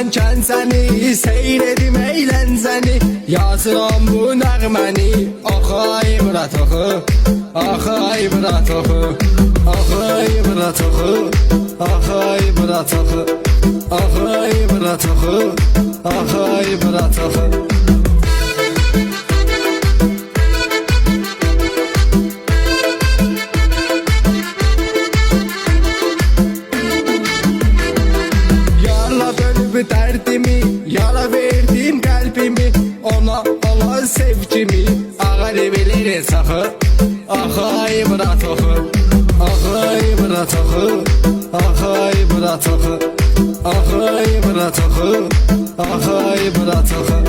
dönerken seni, seyredim eğlenseni, yazıram bu nəğməni. Axay Murat oxu, axay Murat oxu, axay Murat oxu, axay Murat oxu, axay Murat oxu, axay Murat oxu. Derdimi, yara verdim kalbimi, ona olan sevgimi ağır bilir saxı. Axay Murat oxu, axay Murat oxu, axay Murat oxu, axay Murat oxu, axay Murat oxu.